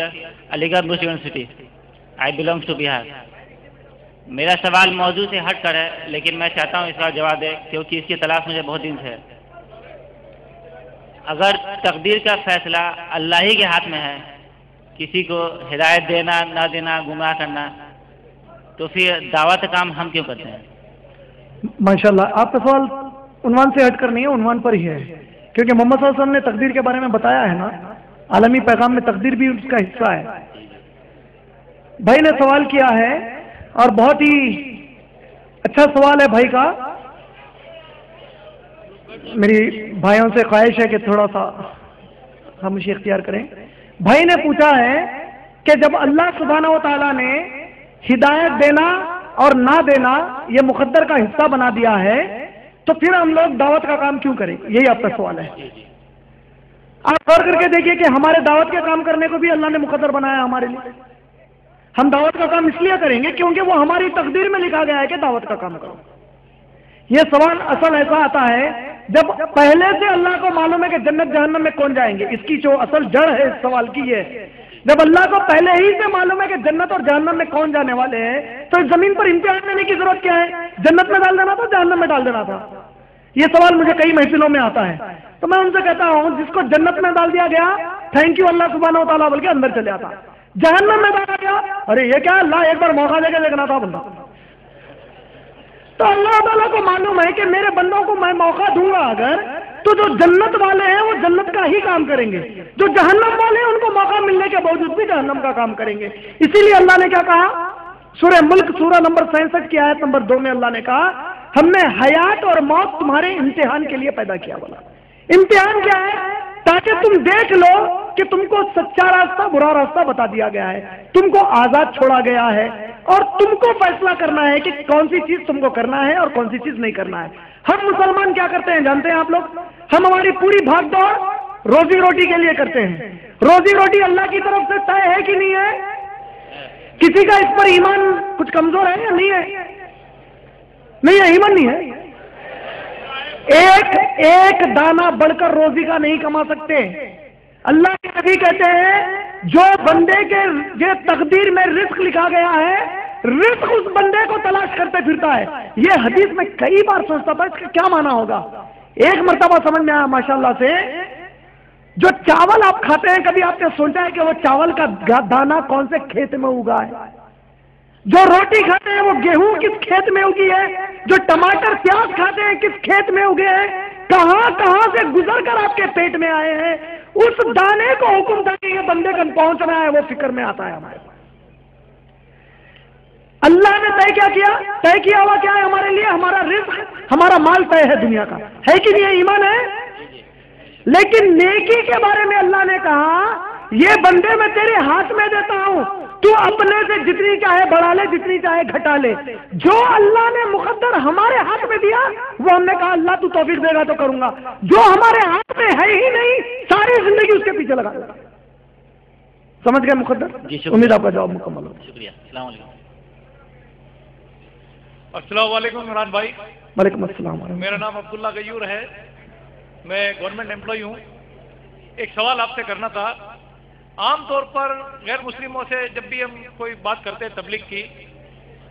علی گڑھ مسلم university. I belongs to بہار. میرا سوال موضوع سے ہٹ کر ہے، لیکن میں چاہتا ہوں اس کا جواب دے کیونکہ اس کی تلاش مجھے بہت دن سے ہے. اگر تقدیر کا فیصلہ اللہ ہی کے ہاتھ میں ہے، کسی کو ہدایت دینا نہ دینا، گمراہ کرنا، تو پھر دعوت کام ہم کیوں کرتے ہیں؟ ماشاءاللہ، آپ کا سوال عنوان سے ہٹ کر نہیں ہے، عنوان پر ہی ہے، کیونکہ محمد صلی اللہ علیہ وسلم نے تقدیر کے بارے میں بتایا ہے نا. عالمی پیغام میں تقدیر بھی اس کا حصہ ہے. بھائی نے سوال کیا ہے اور بہت ہی اچھا سوال ہے بھائی کا. میری بھائیوں سے خواہش ہے کہ تھوڑا سا خاموشی اختیار کریں. بھائی نے پوچھا ہے کہ جب اللہ سبحانہ و تعالیٰ نے ہدایت دینا اور نہ دینا یہ مقدر کا حصہ بنا دیا ہے تو پھر ہم لوگ دعوت کا کام کیوں کریں؟ یہی آپ کا سوال ہے. آپ غور کر کے دیکھیے کہ ہمارے دعوت کے کام کرنے کو بھی اللہ نے مقدر بنایا ہمارے لیے. ہم دعوت کا کام اس لیے کریں گے کیونکہ وہ ہماری تقدیر میں لکھا گیا ہے کہ دعوت کا کام کرو. یہ سوال اصل ایسا آتا ہے جب پہلے سے اللہ کو معلوم ہے کہ جنت جہنم میں کون جائیں گے. اس کی جو اصل جڑ ہے اس سوال کی یہ ہے، جب اللہ کو پہلے ہی سے معلوم ہے کہ جنت اور جہنم میں کون جانے والے ہیں تو اس زمین پر امتحان لینے کی ضرورت کیا ہے؟ جنت میں ڈال دینا تھا، جہنم میں ڈال دینا تھا. یہ سوال مجھے کئی محفلوں میں آتا ہے تو میں ان سے کہتا ہوں جس کو جنت میں ڈال دیا گیا تھینک یو اللہ سبحانہ و تعالیٰ بول کے اندر چلے آتا. جہنم میں ڈالا گیا ارے یہ کیا، اللہ ایک بار موقع دے کے دیکھنا تھا بندہ. تو اللہ تعالیٰ کو معلوم ہے کہ میرے بندوں کو میں موقع دوں گا اگر تو جو جنت والے ہیں وہ جنت کا ہی کام کریں گے، جو جہنم والے ہیں ان کو موقع ملنے کے باوجود بھی جہنم کا کام کریں گے. اسی لیے اللہ نے کیا کہا؟ سورہ ملک سورہ نمبر 66 کی آیت نمبر 2 میں اللہ نے کہا ہم نے حیات اور موت تمہارے امتحان کے لیے پیدا کیا. بولا امتحان کیا ہے؟ تاکہ تم دیکھ لو کہ تم کو سچا راستہ برا راستہ بتا دیا گیا ہے، تم کو آزاد چھوڑا گیا ہے اور تم کو فیصلہ کرنا ہے کہ کون سی چیز تم کو کرنا ہے اور کون سی چیز نہیں کرنا ہے. ہم مسلمان کیا کرتے ہیں جانتے ہیں آپ لوگ؟ ہم ہماری پوری بھاگ دوڑ روزی روٹی کے لیے کرتے ہیں. روزی روٹی اللہ کی طرف سے طے ہے کہ نہیں ہے؟ کسی کا اس پر ایمان کچھ کمزور ہے یا نہیں ہے؟ نہیں ہے، ایمان نہیں ہے. ایک دانہ بڑھ کر روزی کا نہیں کما سکتے. اللہ کے نبی کہتے ہیں جو بندے کے یہ تقدیر میں رزق لکھا گیا ہے رزق اس بندے کو تلاش کرتے پھرتا ہے. یہ حدیث میں کئی بار سوچتا تھا اس کا کیا معنی ہوگا. ایک مرتبہ سمجھ میں آیا ماشاءاللہ سے. جو چاول آپ کھاتے ہیں کبھی آپ نے سوچا ہے کہ وہ چاول کا دانہ کون سے کھیت میں اگا ہے؟ جو روٹی کھاتے ہیں وہ گیہوں کس کھیت میں اگی ہے؟ جو ٹماٹر پیاز کھاتے ہیں کس کھیت میں اگے ہیں؟ کہاں سے گزر کر آپ کے پیٹ میں آئے ہیں؟ اس دانے کو حکم تھا کہ یہ بندے کن پہنچنا ہے وہ فکر میں آتا ہے ہمارے پاس. اللہ نے طے کیا کیا؟ طے کیا ہوا کیا ہے ہمارے لیے؟ ہمارا رزق ہمارا مال طے ہے دنیا کا، ہے کہ نہیں؟ ایمان ہے. لیکن نیکی کے بارے میں اللہ نے کہا یہ بندے میں تیرے ہاتھ میں دیتا ہوں، تو اپنے سے جتنی چاہے بڑھا لے جتنی چاہے گھٹا لے. جو اللہ نے مقدر ہمارے ہاتھ میں دیا وہ ہم نے کہا اللہ تو توفیق دے گا تو کروں گا. جو ہمارے ہاتھ میں ہے ہی نہیں ساری زندگی اس کے پیچھے لگا دے گا. سمجھ گئے مقدر؟ امید آپ کا جواب مکمل ہو. شکریہ. السلام علیکم. السلام علیکم عمران بھائی. وعلیکم السلام. میرا نام عبداللہ غیور ہے، میں گورنمنٹ امپلائی ہوں. ایک سوال آپ سے کرنا تھا. عام طور پر غیر مسلموں سے جب بھی ہم کوئی بات کرتے ہیں تبلیغ کی،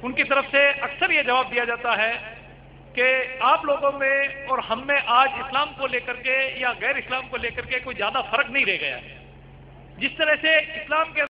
ان کی طرف سے اکثر یہ جواب دیا جاتا ہے کہ آپ لوگوں میں اور ہم میں آج اسلام کو لے کر کے یا غیر اسلام کو لے کر کے کوئی زیادہ فرق نہیں رہ گیا ہے. جس طرح سے اسلام کے